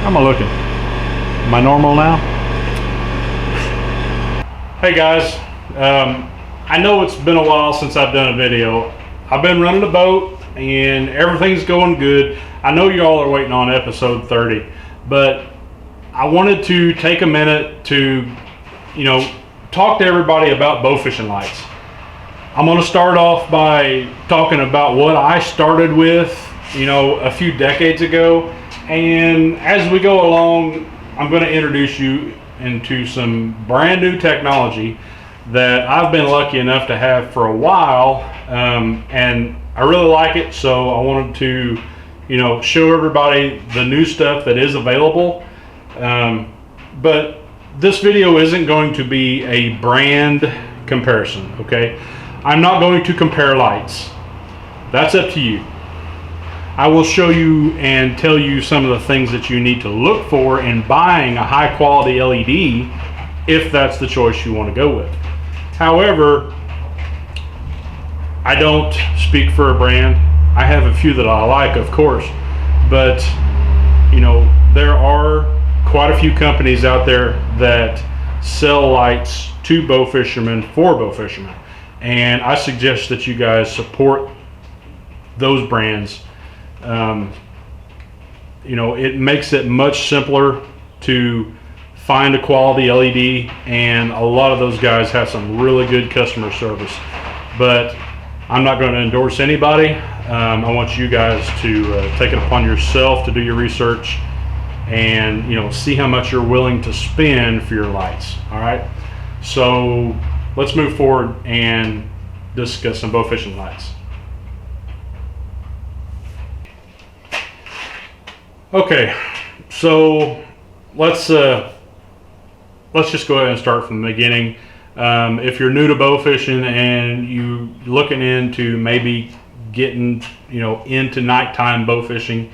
How am I looking? Am I normal now? Hey guys, I know it's been a while since I've done a video. I've been running a boat and everything's going good. I know y'all are waiting on episode 30, but I wanted to take a minute to, talk to everybody about bow fishing lights. I'm going to start off by talking about what I started with, a few decades ago. And as we go along, I'm going to introduce you into some brand new technology that I've been lucky enough to have for a while. And I really like it. So I wanted to, show everybody the new stuff that is available. But this video isn't going to be a brand comparison, okay? I'm not going to compare lights. That's up to you. I will show you and tell you some of the things that you need to look for in buying a high quality LED if that's the choice you want to go with. However, I don't speak for a brand. I have a few that I like, of course, but there are quite a few companies out there that sell lights to bow fishermen for bow fishermen, and I suggest that you guys support those brands. It makes it much simpler to find a quality LED, and a lot of those guys have some really good customer service. But I'm not going to endorse anybody. I want you guys to take it upon yourself to do your research and see how much you're willing to spend for your lights. All right, so let's move forward and discuss some bow fishing lights. Okay, so let's just go ahead and start from the beginning. If you're new to bow fishing and you're looking into maybe getting into nighttime bow fishing,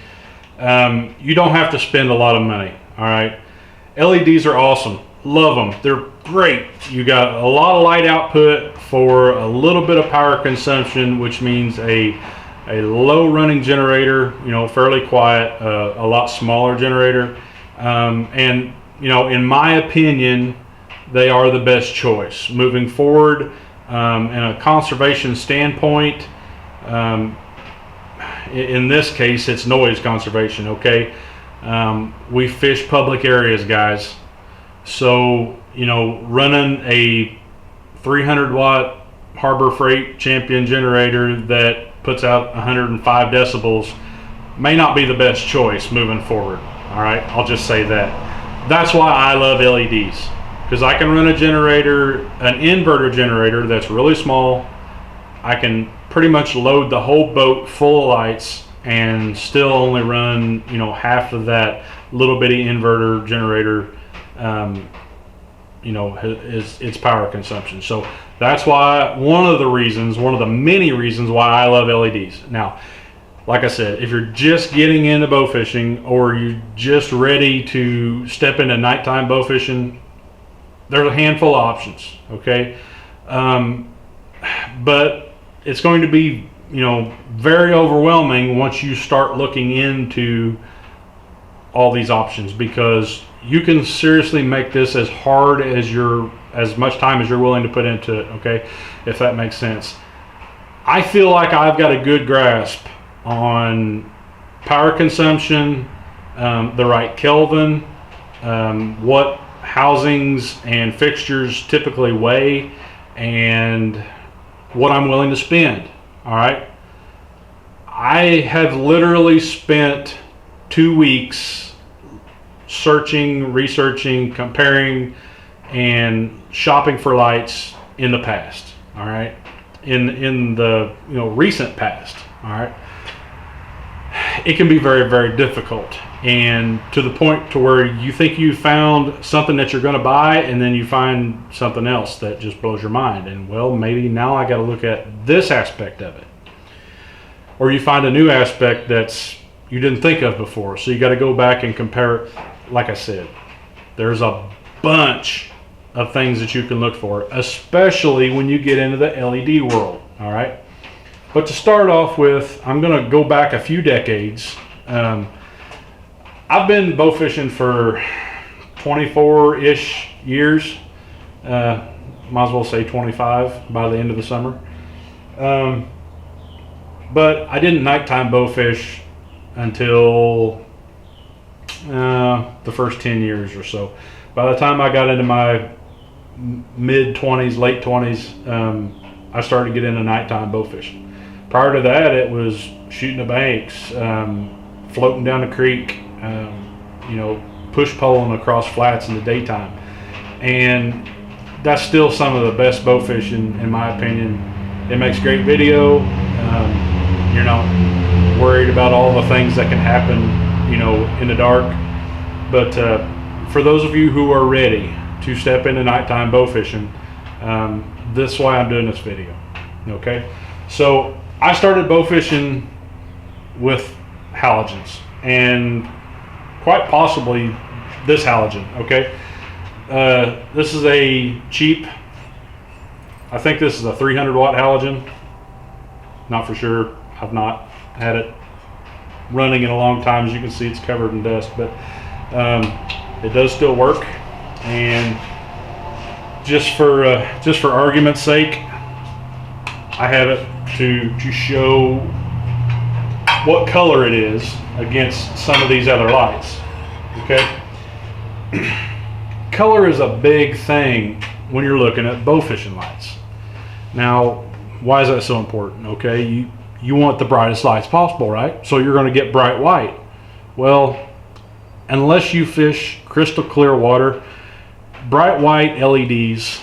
you don't have to spend a lot of money. All right, LEDs are awesome, love them, they're great. You got a lot of light output for a little bit of power consumption, which means a low running generator, fairly quiet, a lot smaller generator, and in my opinion, they are the best choice moving forward. In a conservation standpoint, in this case, it's noise conservation. Okay, we fish public areas, guys, so running a 300 watt Harbor Freight Champion generator that puts out 105 decibels may not be the best choice moving forward. All right, I'll just say that. That's why I love LEDs, because I can run a generator, an inverter generator that's really small. I can pretty much load the whole boat full of lights and still only run half of that little bitty inverter generator its power consumption. So that's why one of the many reasons why I love LEDs. Now, like I said, if you're just getting into bow fishing or you're just ready to step into nighttime bow fishing, there's a handful of options, okay? But it's going to be very overwhelming once you start looking into all these options, because you can seriously make this as hard as much time as you're willing to put into it, okay, if that makes sense. I feel like I've got a good grasp on power consumption, the right Kelvin, what housings and fixtures typically weigh, and what I'm willing to spend. All right, I have literally spent 2 weeks searching, researching, comparing, and shopping for lights in the past. All right, in the recent past. All right, it can be very, very difficult, and to the point to where you think you found something that you're going to buy, and then you find something else that just blows your mind, and well, maybe now I got to look at this aspect of it, or you find a new aspect that's you didn't think of before, so you got to go back and compare it. Like I said, there's a bunch of things that you can look for, especially when you get into the LED world. All right, but to start off with, I'm going to go back a few decades. I've been bow fishing for 24-ish years. Might as well say 25 by the end of the summer. But I didn't nighttime bow fish until the first 10 years or so. By the time I got into my mid 20s, late 20s, I started to get into nighttime bow fishing. Prior to that, it was shooting the banks, floating down the creek, push poling across flats in the daytime. And that's still some of the best bow fishing, in my opinion. It makes great video. You're not worried about all the things that can happen, in the dark. But for those of you who are ready to step into nighttime bow fishing, this is why I'm doing this video. Okay, so I started bow fishing with halogens, and quite possibly this halogen. Okay, this is a cheap, I think this is a 300 watt halogen. Not for sure. I've not had it running in a long time. As you can see, it's covered in dust, but it does still work. And just for argument's sake, I have it to show what color it is against some of these other lights. Okay, color is a big thing when you're looking at bow fishing lights. Now, why is that so important? Okay, you want the brightest lights possible, right? So you're going to get bright white. Well, unless you fish crystal clear water, bright white LEDs,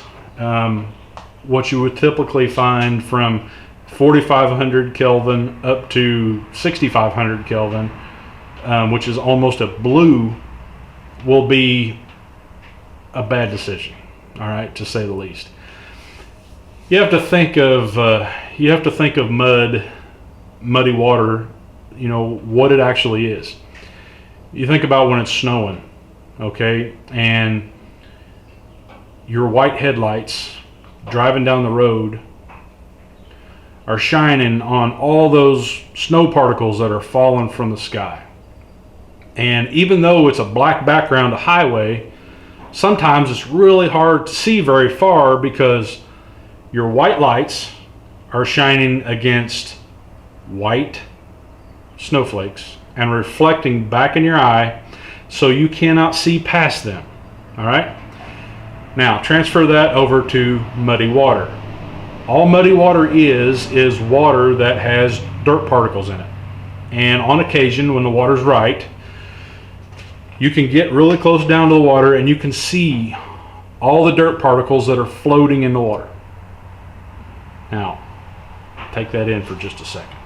what you would typically find from 4,500 Kelvin up to 6,500 Kelvin, which is almost a blue, will be a bad decision. All right, to say the least. You have to think of muddy water, what it actually is. You think about when it's snowing, okay, and your white headlights driving down the road are shining on all those snow particles that are falling from the sky. And even though it's a black background highway, sometimes it's really hard to see very far because your white lights are shining against white snowflakes and reflecting back in your eye, so you cannot see past them. All right, now transfer that over to muddy water. All muddy water is water that has dirt particles in it, and on occasion, when the water's right, you can get really close down to the water and you can see all the dirt particles that are floating in the water. Now, take that in for just a second.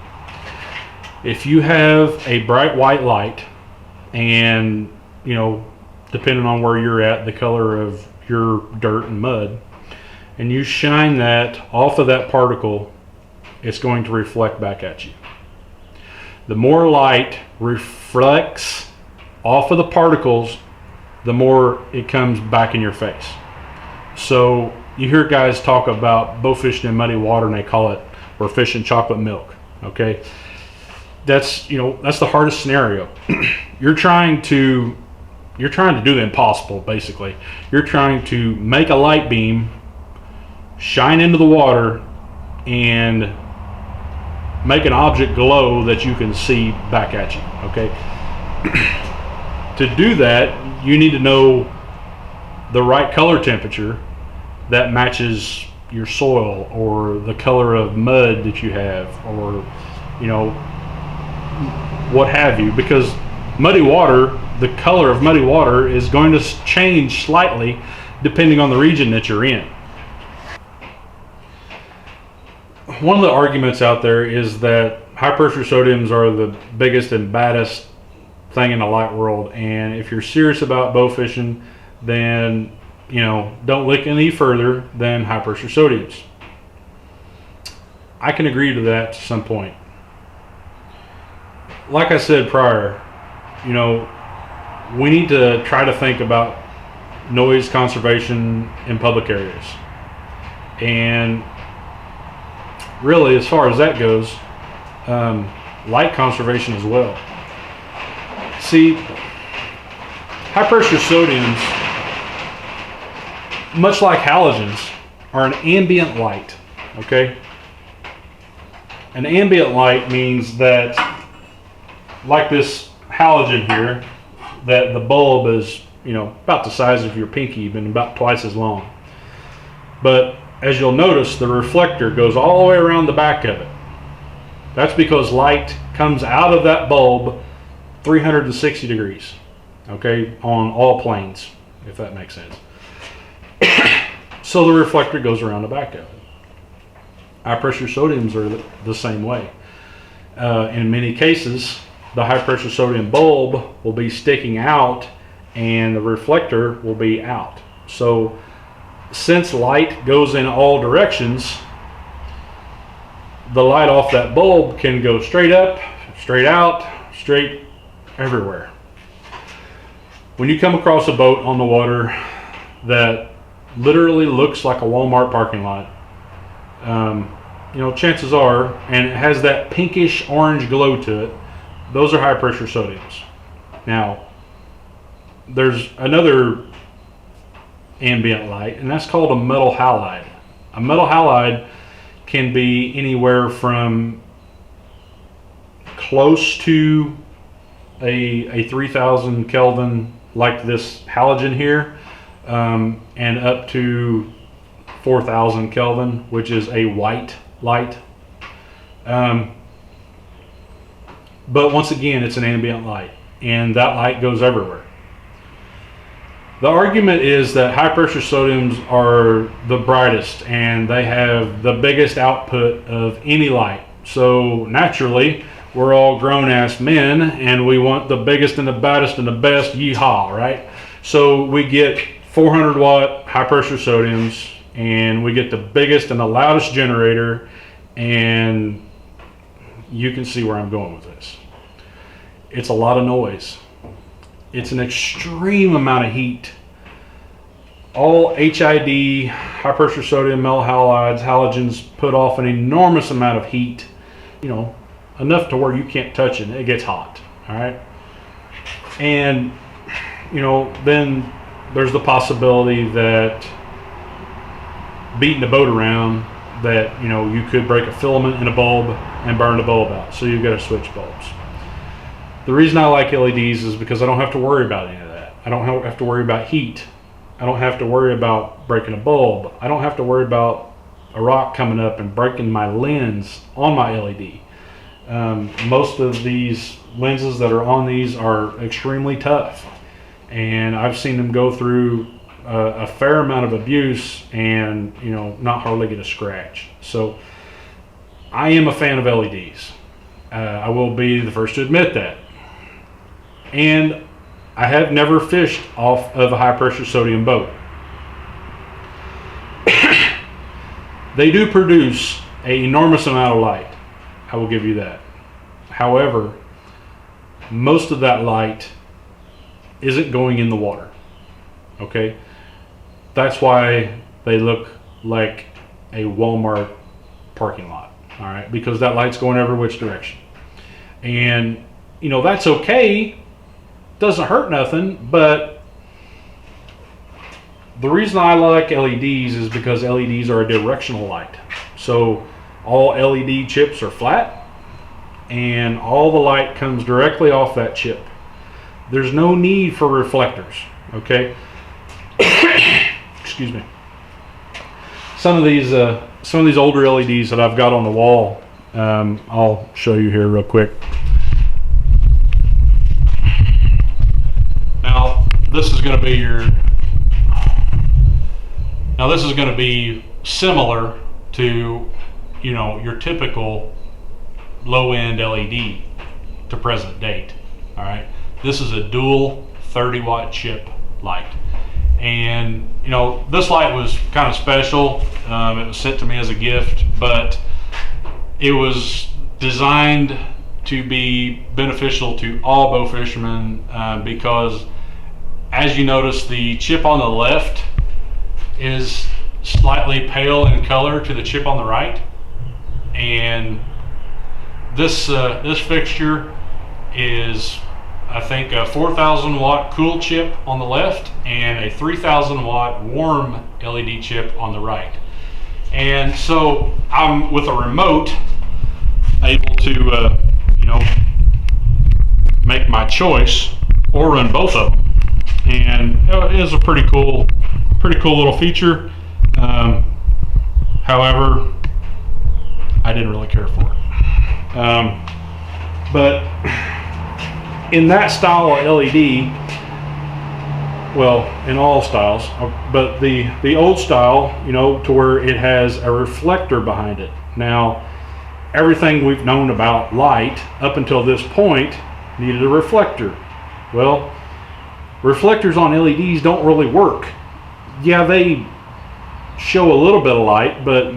If you have a bright white light and, depending on where you're at, the color of your dirt and mud, and you shine that off of that particle, it's going to reflect back at you. The more light reflects off of the particles, the more it comes back in your face. So you hear guys talk about bow fishing in muddy water, and they call it, we're fishing chocolate milk. Okay, that's the hardest scenario. You're trying to do the impossible. Basically, you're trying to make a light beam shine into the water and make an object glow that you can see back at you. Okay, to do that, you need to know the right color temperature that matches your soil or the color of mud that you have, or what have you, because muddy water, the color of muddy water is going to change slightly depending on the region that you're in. One of the arguments out there is that high pressure sodiums are the biggest and baddest thing in the light world, and if you're serious about bow fishing, then don't look any further than high pressure sodiums. I can agree to that to some point. Like I said prior, we need to try to think about noise conservation in public areas. And really, as far as that goes, light conservation as well. See, High pressure sodiums, much like halogens, are an ambient light, okay? An ambient light means that, like this halogen here, that the bulb is, you know, about the size of your pinky, but about twice as long. But as you'll notice, the reflector goes all the way around the back of it. That's because light comes out of that bulb 360 degrees, okay, on all planes, if that makes sense. So the reflector goes around the back of it. High pressure sodiums are the same way. In many cases, the high pressure sodium bulb will be sticking out and the reflector will be out. So since light goes in all directions, the light off that bulb can go straight up, straight out, straight everywhere. When you come across a boat on the water that literally looks like a Walmart parking lot, you know, chances are, and it has that pinkish orange glow to it, those are high pressure sodiums. Now, there's another ambient light, and that's called a metal halide. A metal halide can be anywhere from close to a 3000 Kelvin, like this halogen here, and up to 4000 Kelvin, which is a white light. But once again, it's an ambient light, and that light goes everywhere. The argument is that high pressure sodiums are the brightest and they have the biggest output of any light. So naturally, we're all grown-ass men and we want the biggest and the baddest and the best, yeehaw, right? So we get 400 watt high pressure sodiums and we get the biggest and the loudest generator, and you can see where I'm going with this. It's a lot of noise. It's an extreme amount of heat. All HID, high pressure sodium metal halides, halogens put off an enormous amount of heat, you know, enough to where you can't touch it. It gets hot, all right? And, you know, then there's the possibility that beating the boat around, that, you know, you could break a filament in a bulb and burn the bulb out. So you've got to switch bulbs. The reason I like LEDs is because I don't have to worry about any of that. I don't have to worry about heat. I don't have to worry about breaking a bulb. I don't have to worry about a rock coming up and breaking my lens on my LED. Most of these lenses that are on these are extremely tough, and I've seen them go through a fair amount of abuse and, you know, not hardly get a scratch. So I am a fan of LEDs. I will be the first to admit that. And I have never fished off of a high pressure sodium boat. They do produce an enormous amount of light, I will give you that. However, most of that light isn't going in the water, okay? That's why they look like a Walmart parking lot, all right? Because that light's going every which direction. And, you know, that's okay. Doesn't hurt nothing, but the reason I like LEDs is because LEDs are a directional light. So all LED chips are flat and all the light comes directly off that chip. There's no need for reflectors, okay? Excuse me. Some of these older LEDs that I've got on the wall, I'll show you here real quick. Now this is going to be similar to, you know, your typical low-end LED to present date. All right, this is a dual 30-watt chip light, and you know, this light was kind of special. It was sent to me as a gift, but it was designed to be beneficial to all bow fishermen, because as you notice, the chip on the left is slightly pale in color to the chip on the right, and this fixture is I think a 4,000 watt cool chip on the left and a 3,000 watt warm LED chip on the right. And so I'm, with a remote, able to make my choice or run both of them. And it is a pretty cool little feature. However, I didn't really care for it. But in that style of LED, well, in all styles, but the old style, to where it has a reflector behind it. Now, everything we've known about light up until this point needed a reflector. Well, reflectors on LEDs don't really work. Yeah, they show a little bit of light, but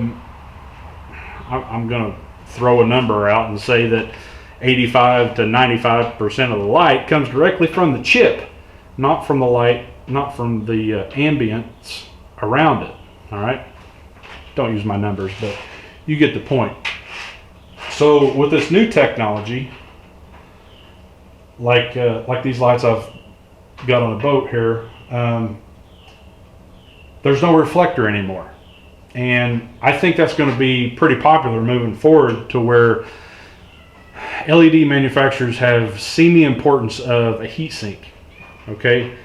I'm going to throw a number out and say that 85 to 95% of the light comes directly from the chip, not from the light, not from the ambience around it. All right, don't use my numbers, but you get the point. So with this new technology, like these lights I've got on a boat here, there's no reflector anymore, and I think that's going to be pretty popular moving forward, to where LED manufacturers have seen the importance of a heat sink. Okay,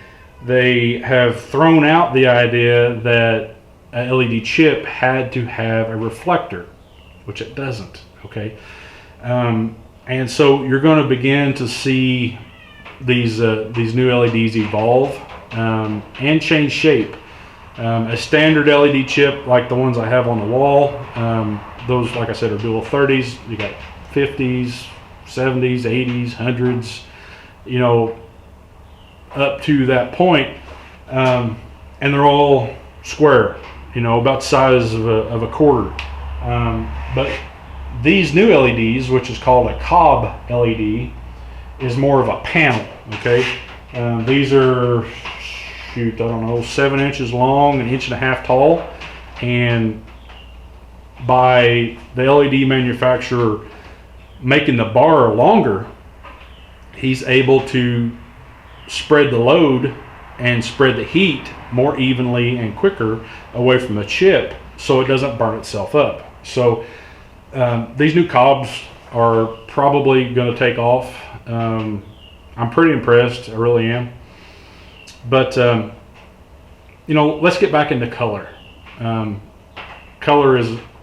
they have thrown out the idea that a LED chip had to have a reflector, which it doesn't. Okay, and so you're going to begin to see these new LEDs evolve and change shape. A standard LED chip like the ones I have on the wall, those, like I said, are dual 30s. You got 50s, 70s, 80s, 100s, up to that point, and they're all square, about the size of a quarter. But these new LEDs, which is called a COB LED, is more of a panel. Okay, these are, I don't know, 7 inches long, 1.5 inches tall, and by the LED manufacturer making the bar longer, he's able to spread the load and spread the heat more evenly and quicker away from the chip, so it doesn't burn itself up. So these new COBs are probably going to take off. I'm pretty impressed, I really am. But let's get back into color. Color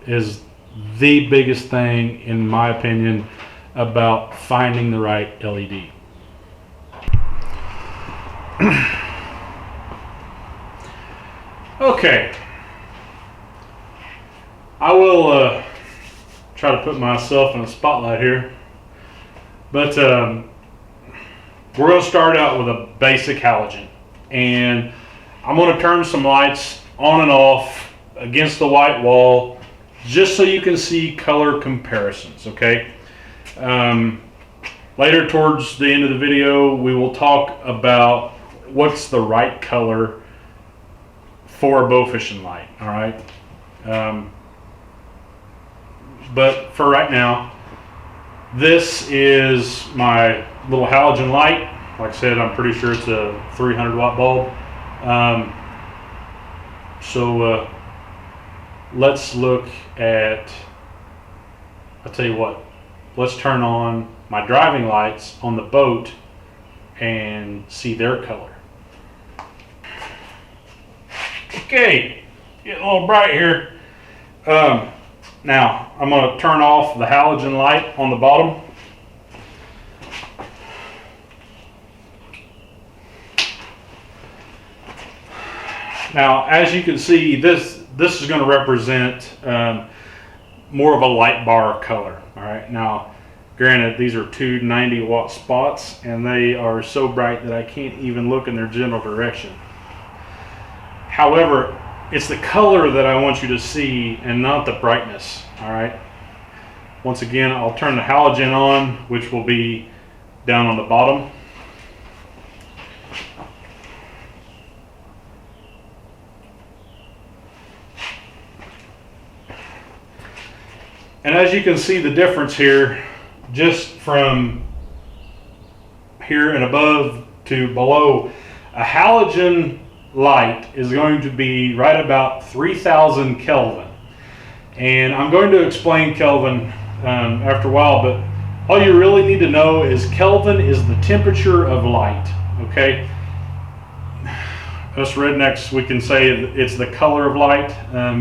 is the biggest thing, in my opinion, about finding the right LED. Okay, I will try to put myself in the spotlight here, but we're going to start out with a basic halogen, and I'm going to turn some lights on and off against the white wall just so you can see color comparisons. Okay, later towards the end of the video, we will talk about what's the right color for a bowfishing light. All right, but for right now, this is my little halogen light. Like I said, I'm pretty sure it's a 300 watt bulb. So let's look at, I'll tell you what, let's turn on my driving lights on the boat and see their color. Okay, getting a little bright here. Now I'm going to turn off the halogen light on the bottom. Now, as you can see, this is going to represent more of a light bar color. All right. Now, granted, these are two 90 watt spots, and they are so bright that I can't even look in their general direction. However, it's the color that I want you to see and not the brightness. All right. Once again, I'll turn the halogen on, which will be down on the bottom. And as you can see the difference here, just from here and above to below, a halogen light is going to be right about 3000 Kelvin. And I'm going to explain Kelvin after a while, but all you really need to know is Kelvin is the temperature of light, okay? Us rednecks, we can say it's the color of light,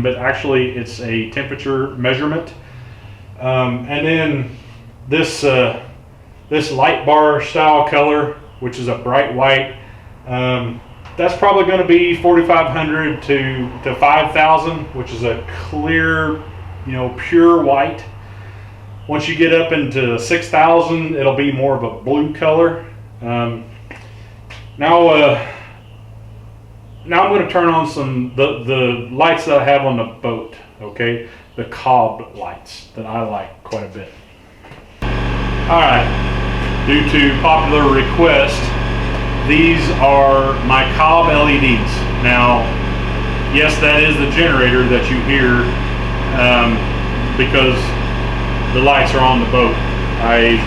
but actually it's a temperature measurement. And then this light bar style color, which is a bright white, that's probably going to be 4500 to 5000, which is a clear, pure white. Once you get up into 6000, it'll be more of a blue color. Now I'm going to turn on the lights that I have on the boat, okay? The COB lights that I like quite a bit. Alright, due to popular request, these are my COB LEDs. Now, yes, that is the generator that you hear because the lights are on the boat. I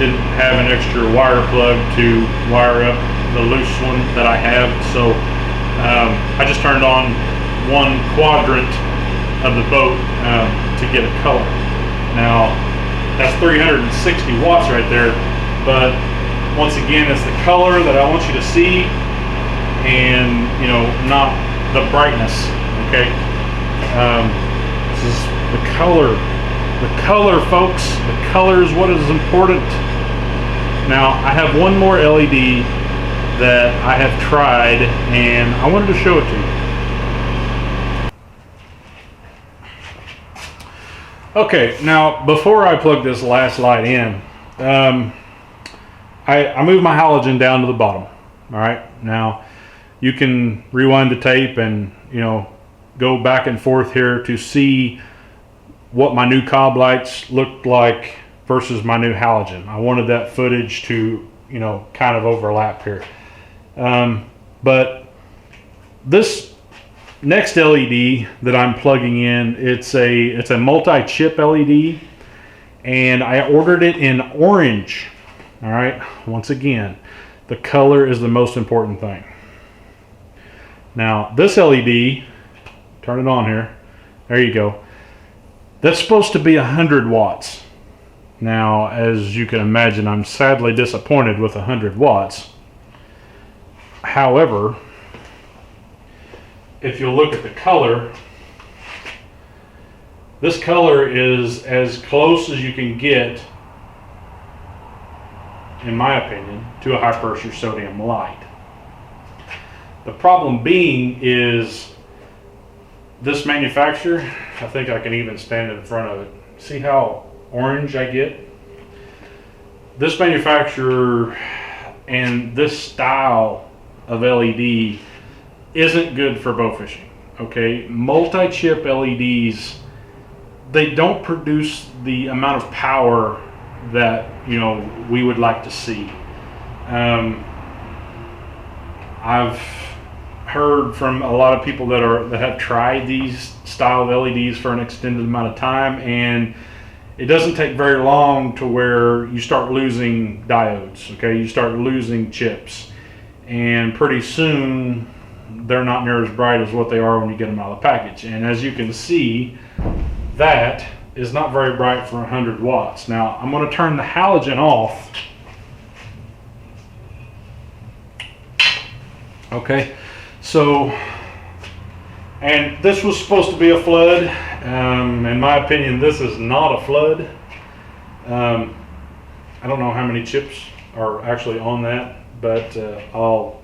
didn't have an extra wire plug to wire up the loose one that I have, so I just turned on one quadrant of the boat to get a color. Now that's 360 watts right there, but once again, it's the color that I want you to see, and not the brightness. Okay, this is the color. The color, folks. The color is what is important. Now I have one more LED that I have tried, and I wanted to show it to you. Okay, now before I plug this last light in, I moved my halogen down to the bottom. All right, now you can rewind the tape and go back and forth here to see what my new COB lights looked like versus my new halogen. I wanted that footage to kind of overlap here. But this next LED that I'm plugging in, it's a multi-chip LED, and I ordered it in orange. All right, once again, the color is the most important thing. Now this LED, turn it on here, there you go, that's supposed to be 100 watts. Now, as you can imagine, I'm sadly disappointed with 100 watts. However, if you look at the color, this color is as close as you can get, in my opinion, to a high pressure sodium light. The problem being is this manufacturer, I think I can even stand in front of it. See how orange I get? This manufacturer and this style of LED isn't good for bow fishing. Okay, multi-chip LEDs, they don't produce the amount of power that we would like to see. I've heard from a lot of people that have tried these style of LEDs for an extended amount of time, and it doesn't take very long to where you start losing diodes. Okay, you start losing chips, and pretty soon they're not near as bright as what they are when you get them out of the package. And as you can see, that is not very bright for 100 watts. Now I'm going to turn the halogen off. Okay, so, and this was supposed to be a flood. In my opinion, this is not a flood. I don't know how many chips are actually on that, but I'll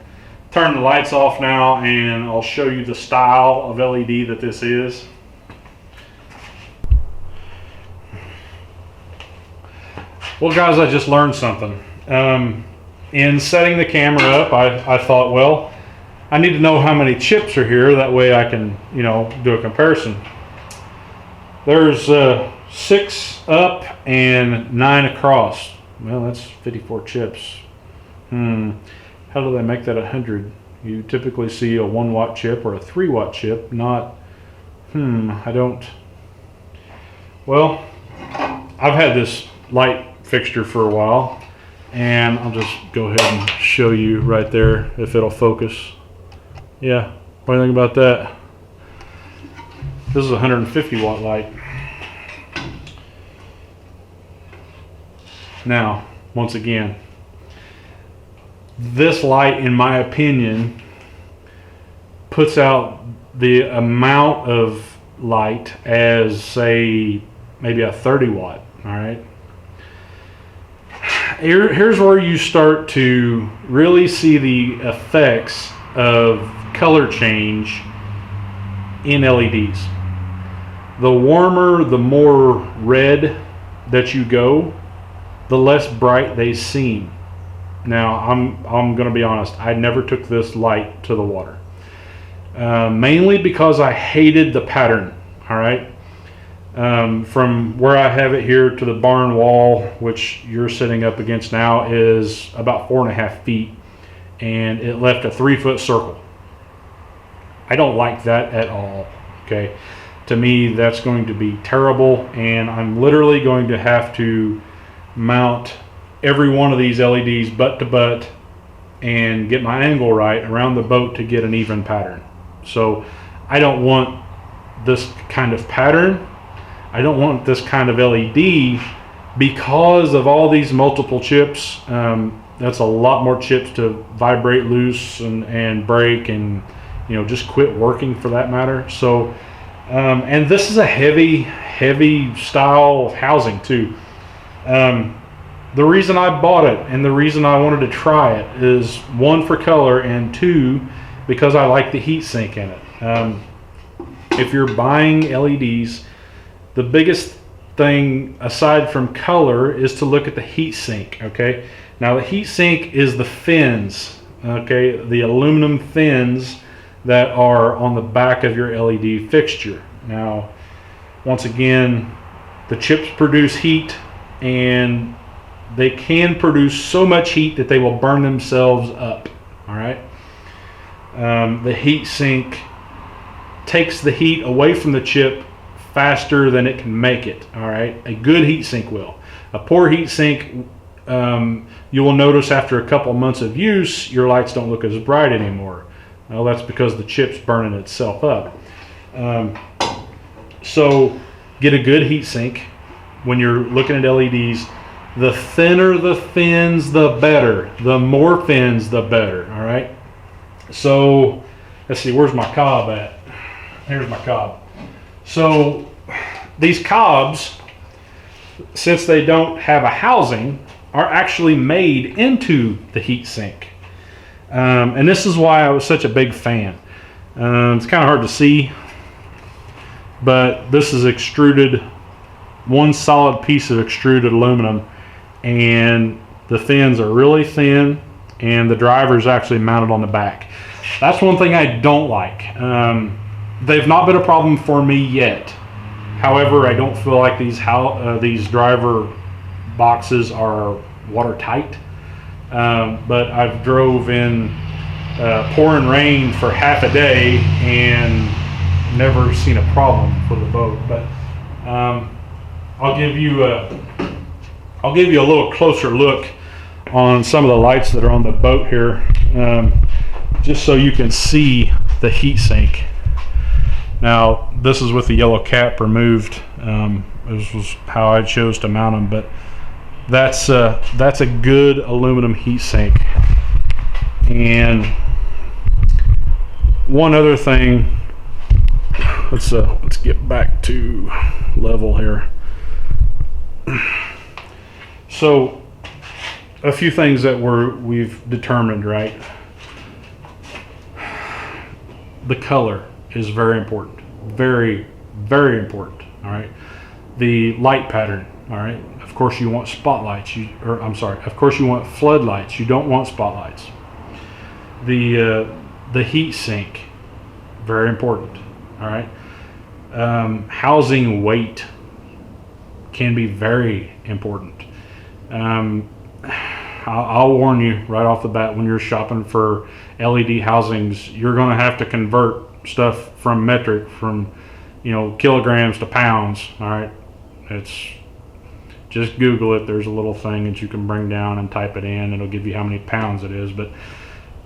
turn the lights off now and I'll show you the style of LED that this is. Well guys, I just learned something. In setting the camera up, I thought, well, I need to know how many chips are here, that way I can do a comparison. There's 6 up and 9 across. Well, that's 54 chips. How do they make that 100? You typically see a 1 watt chip or a 3 watt chip, not, I don't. Well, I've had this light fixture for a while, And I'll just go ahead and show you right there if it'll focus. Yeah, what do you think about that? This is a 150 watt light. Now, once again, this light, in my opinion, puts out the amount of light as, say, maybe a 30 watt, all right? Here's where you start to really see the effects of color change in LEDs. The warmer, the more red that you go, the less bright they seem. Now, I'm going to be honest, I never took this light to the water. Mainly because I hated the pattern, all right? From where I have it here to the barn wall, which you're sitting up against now, is about 4.5 feet, and it left a 3-foot circle. I don't like that at all, okay? To me, that's going to be terrible, and I'm literally going to have to mount every one of these LEDs butt to butt and get my angle right around the boat to get an even pattern. So I don't want this kind of pattern. I don't want this kind of LED because of all these multiple chips. That's a lot more chips to vibrate loose and break and, you know, just quit working for that matter. So and this is a heavy style of housing too. The reason I bought it and the reason I wanted to try it is, one, for color, and two, because I like the heat sink in it. If you're buying LEDs, the biggest thing aside from color is to look at the heat sink, okay? Now the heat sink is the fins, okay? The aluminum fins that are on the back of your LED fixture. Now, once again, the chips produce heat, and they can produce so much heat that they will burn themselves up, all right? The heat sink takes the heat away from the chip faster than it can make it, all right? A good heat sink will. A poor heat sink, you will notice after a couple months of use, your lights don't look as bright anymore. Well, that's because the chip's burning itself up. So get a good heat sink when you're looking at LEDs. The thinner the fins, the better. The more fins, the better, all right? So let's see, where's my COB at? Here's my COB. So these COBs, since they don't have a housing, are actually made into the heat sink. And this is why I was such a big fan. It's kind of hard to see, but this is extruded, one solid piece of extruded aluminum, and the fins are really thin, and the driver is actually mounted on the back. That's one thing I don't like. They've not been a problem for me yet. However, I don't feel like these driver boxes are watertight. But I've drove in pouring rain for half a day and never seen a problem for the boat. But I'll give you a little closer look on some of the lights that are on the boat here, just so you can see the heat sink. Now, this is with the yellow cap removed. This was how I chose to mount them, but that's a good aluminum heat sink. And one other thing, let's get back to level here. So a few things that we've determined, right? The color is very important, very important, all right? The light pattern, all right? Of course you want spotlights, of course you want floodlights, you don't want spotlights. The heat sink, very important, all right? Housing weight can be very important. I'll warn you right off the bat, when you're shopping for LED housings, you're going to have to convert stuff from metric, from kilograms to pounds. All right, it's just Google it. There's a little thing that you can bring down and type it in. It'll give you how many pounds it is. But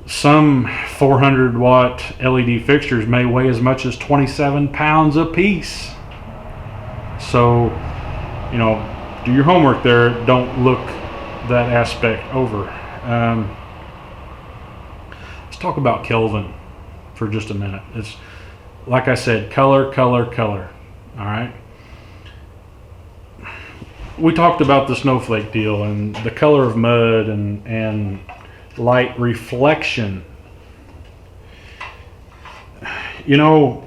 some 400 watt LED fixtures may weigh as much as 27 pounds a piece. So, you know, do your homework there. Don't look that aspect over. Let's talk about Kelvin for just a minute. It's like I said, color, color, color. All right. We talked about the snowflake deal and the color of mud and light reflection. You know,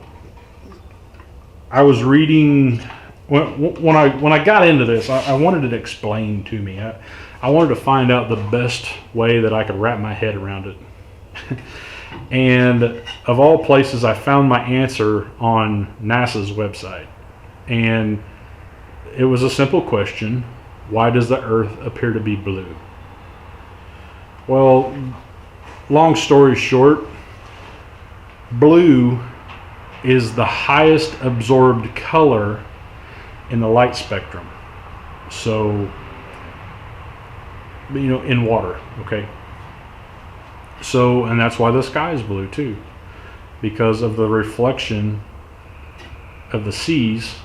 I was reading when I got into this. I wanted it explained to me. I wanted to find out the best way that I could wrap my head around it. And of all places, I found my answer on NASA's website. And it was a simple question: why does the Earth appear to be blue? Well, long story short, blue is the highest absorbed color in the light spectrum. So, you know, in water, okay? So, and that's why the sky is blue too, because of the reflection of the seas,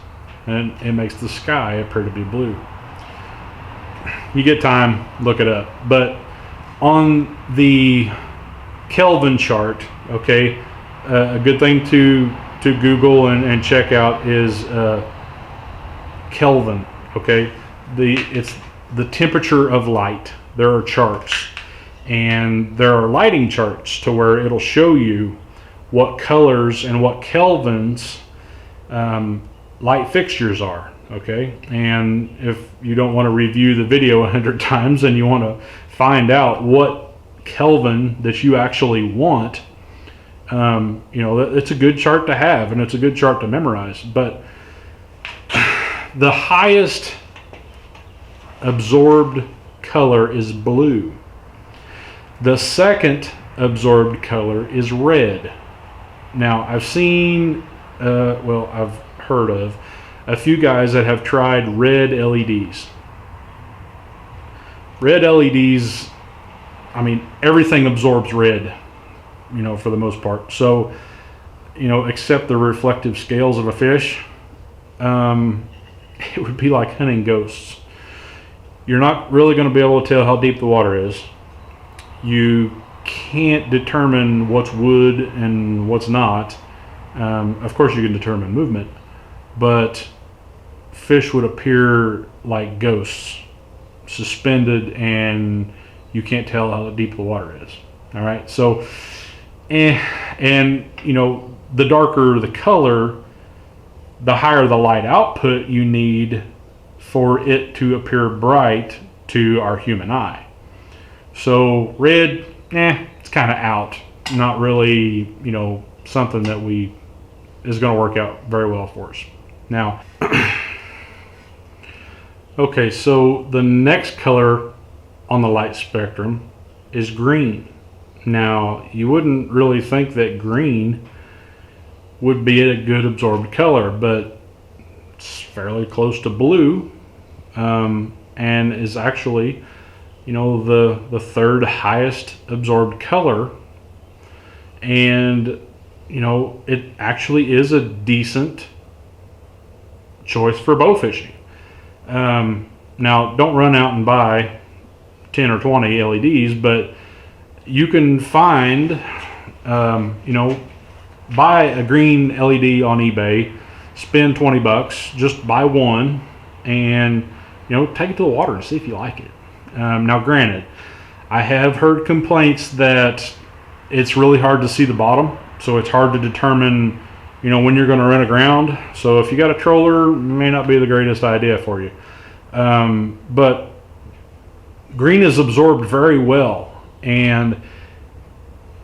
and it makes the sky appear to be blue. You get time, look it up. But on the Kelvin chart, okay, a good thing to Google and check out is Kelvin, okay? It's the temperature of light. There are charts. And there are lighting charts to where it'll show you what colors and what kelvins light fixtures are, okay? And if you don't want to review the video 100 times and you want to find out what Kelvin that you actually want, you know, it's a good chart to have and it's a good chart to memorize. But the highest absorbed color is blue. The second absorbed color is red. Now, I've seen, well, I've heard of a few guys that have tried red LEDs. Red LEDs, I mean, everything absorbs red, you know, for the most part. So, you know, except the reflective scales of a fish, it would be like hunting ghosts. You're not really going to be able to tell how deep the water is. You can't determine what's wood and what's not. Of course you can determine movement, but fish would appear like ghosts, suspended, and you can't tell how deep the water is. All right, so and you know, the darker the color, the higher the light output you need for it to appear bright to our human eye. So red, it's kind of out. Not really, you know, something that is going to work out very well for us. Now, okay, so the next color on the light spectrum is green. Now, you wouldn't really think that green would be a good absorbed color, but it's fairly close to blue, and is actually, you know, the third highest absorbed color. And, you know, it actually is a decent choice for bow fishing. Now, don't run out and buy 10 or 20 LEDs, but you can find, you know, buy a green LED on eBay, spend 20 bucks, just buy one, and, you know, take it to the water and see if you like it. Now, granted, I have heard complaints that it's really hard to see the bottom, so it's hard to determine, you know, when you're going to run aground. So if you got a troller, it may not be the greatest idea for you. But green is absorbed very well, and,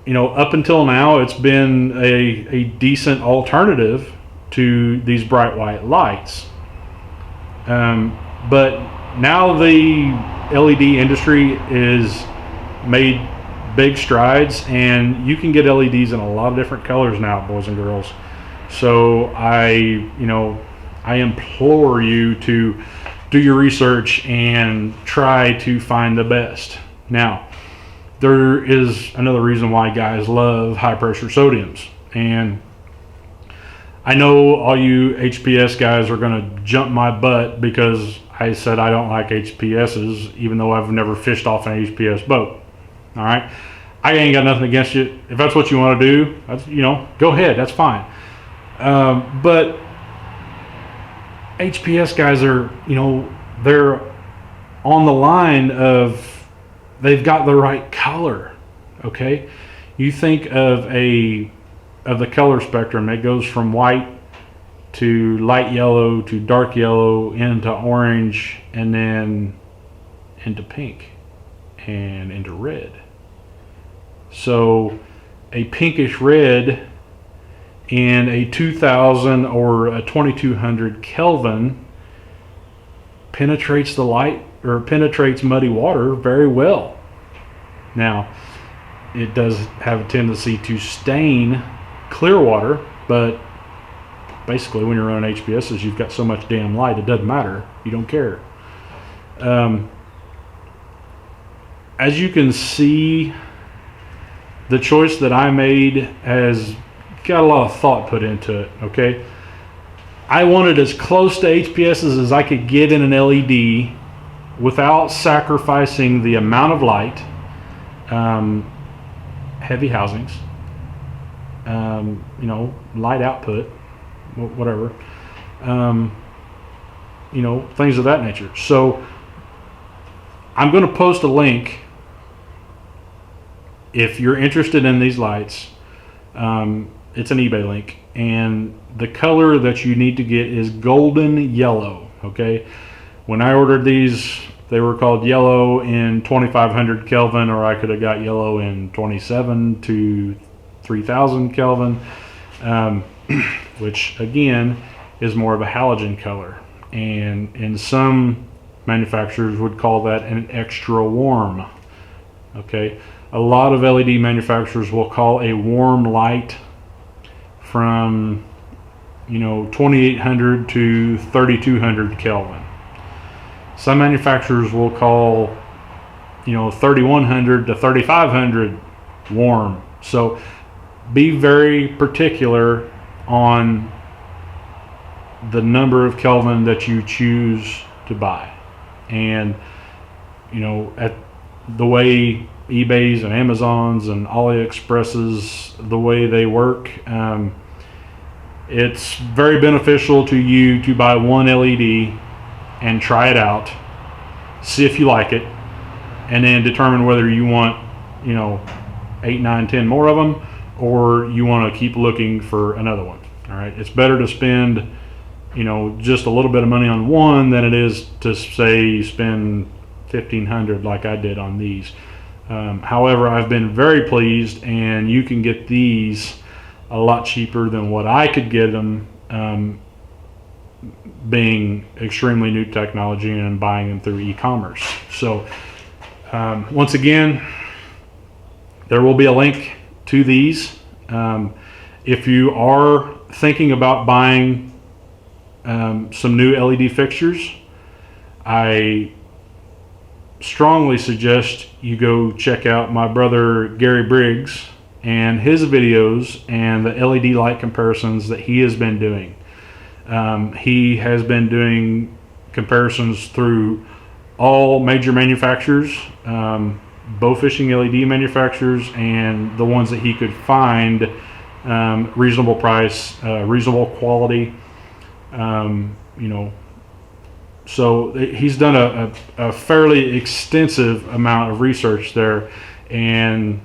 you know, up until now, it's been a decent alternative to these bright white lights. But now the LED industry is made big strides, and you can get LEDs in a lot of different colors now, boys and girls. So I implore you to do your research and try to find the best. Now, there is another reason why guys love high pressure sodiums, and I know all you HPS guys are going to jump my butt because I said I don't like HPSs, even though I've never fished off an HPS boat. All right, I ain't got nothing against you. If that's what you want to do, that's, you know, go ahead, that's fine. But HPS guys are, you know, they're on the line of, they've got the right color. Okay, you think of the color spectrum, it goes from white to light yellow to dark yellow into orange and then into pink and into red. So a pinkish red in a 2000 or a 2200 Kelvin penetrates the light, or penetrates muddy water very well. Now, it does have a tendency to stain clear water, but basically when you're running HPSs, you've got so much damn light, it doesn't matter. You don't care. As you can see, the choice that I made has got a lot of thought put into it. Okay, I wanted as close to HPSs as I could get in an LED without sacrificing the amount of light, heavy housings, you know, light output, whatever, you know, things of that nature. So I'm going to post a link if you're interested in these lights. It's an eBay link, and the color that you need to get is golden yellow. Okay, when I ordered these, they were called yellow in 2500 Kelvin, or I could have got yellow in 27 to 3000 Kelvin, which again is more of a halogen color, and some manufacturers would call that an extra warm. Okay, a lot of LED manufacturers will call a warm light from, you know, 2800 to 3200 Kelvin. Some manufacturers will call, you know, 3100 to 3500 warm. So be very particular on the number of Kelvin that you choose to buy. And, you know, at the way eBay's and Amazon's and AliExpress's, the way they work, it's very beneficial to you to buy one LED and try it out, see if you like it, and then determine whether you want, you know, 8, 9, 10 more of them, or you want to keep looking for another one. All right, it's better to spend, you know, just a little bit of money on one than it is to say spend $1,500 like I did on these. However, I've been very pleased, and you can get these a lot cheaper than what I could get them, being extremely new technology and buying them through e-commerce. So once again, there will be a link to these. If you are thinking about buying some new LED fixtures, I strongly suggest you go check out my brother Gary Briggs and his videos and the LED light comparisons that he has been doing. He has been doing comparisons through all major manufacturers, Bowfishing LED manufacturers, and the ones that he could find, reasonable price, reasonable quality, you know. So he's done a fairly extensive amount of research there, and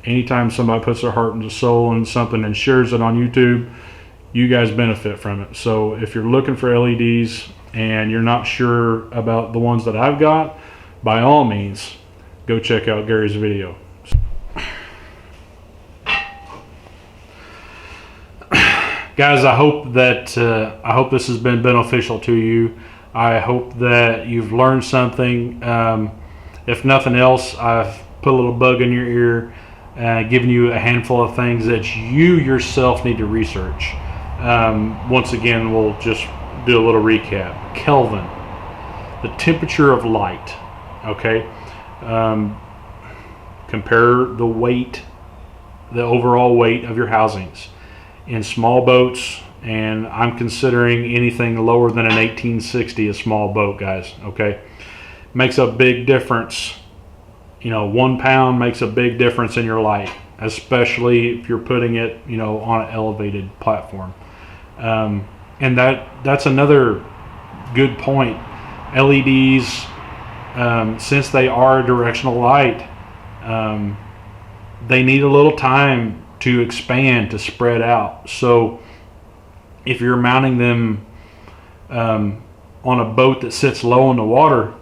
anytime somebody puts their heart and soul in something and shares it on YouTube, you guys benefit from it. So if you're looking for LEDs and you're not sure about the ones that I've got, by all means, go check out Gary's video. Guys, I hope this has been beneficial to you. I hope that you've learned something. If nothing else, I've put a little bug in your ear, giving you a handful of things that you yourself need to research. Once again, we'll just do a little recap. Kelvin, the temperature of light. Okay, compare the weight, the overall weight of your housings in small boats, and I'm considering anything lower than an 1860 a small boat, guys. Okay, makes a big difference. You know, 1 pound makes a big difference in your light, especially if you're putting it, you know, on an elevated platform. And that's another good point. LEDs, since they are directional light, they need a little time to expand, to spread out. So if you're mounting them on a boat that sits low in the water,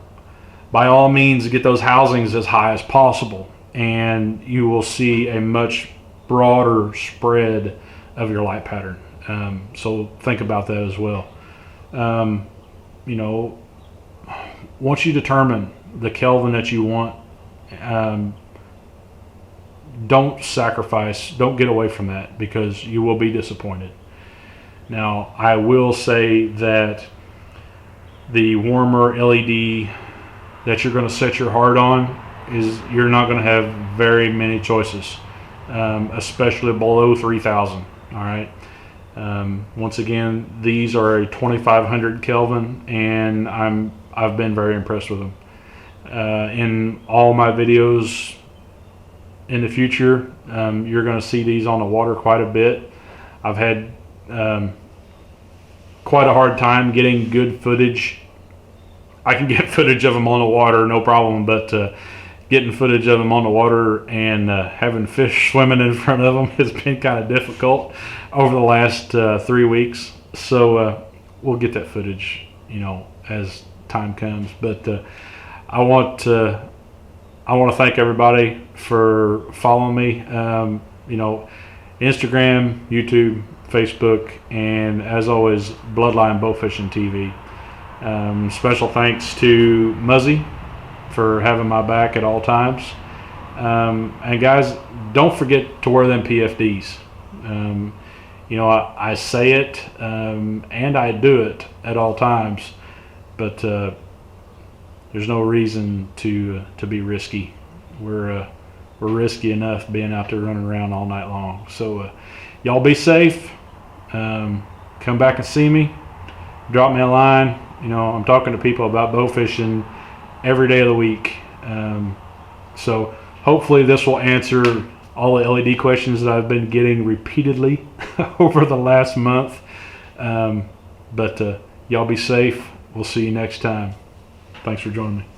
by all means get those housings as high as possible, and you will see a much broader spread of your light pattern. So think about that as well. You know, once you determine the Kelvin that you want, don't sacrifice, don't get away from that, because you will be disappointed. Now, I will say that the warmer LED that you're going to set your heart on is, you're not going to have very many choices, especially below 3000. All right. Once again, these are a 2500 Kelvin, and I've been very impressed with them. In all my videos in the future, you're going to see these on the water quite a bit. I've had quite a hard time getting good footage. I can get footage of them on the water, no problem, but getting footage of them on the water and having fish swimming in front of them has been kind of difficult over the last 3 weeks. So we'll get that footage, you know, as time comes. But I want to thank everybody for following me. You know, Instagram, YouTube, Facebook, and as always, Bloodline Bowfishing TV. Special thanks to Muzzy for having my back at all times. And guys, don't forget to wear them PFDs. You know, I say it and I do it at all times, but there's no reason to be risky. We're risky enough being out there running around all night long. So y'all be safe. Come back and see me. Drop me a line. You know, I'm talking to people about bow fishing every day of the week. So hopefully this will answer all the LED questions that I've been getting repeatedly over the last month. But y'all be safe. We'll see you next time. Thanks for joining me.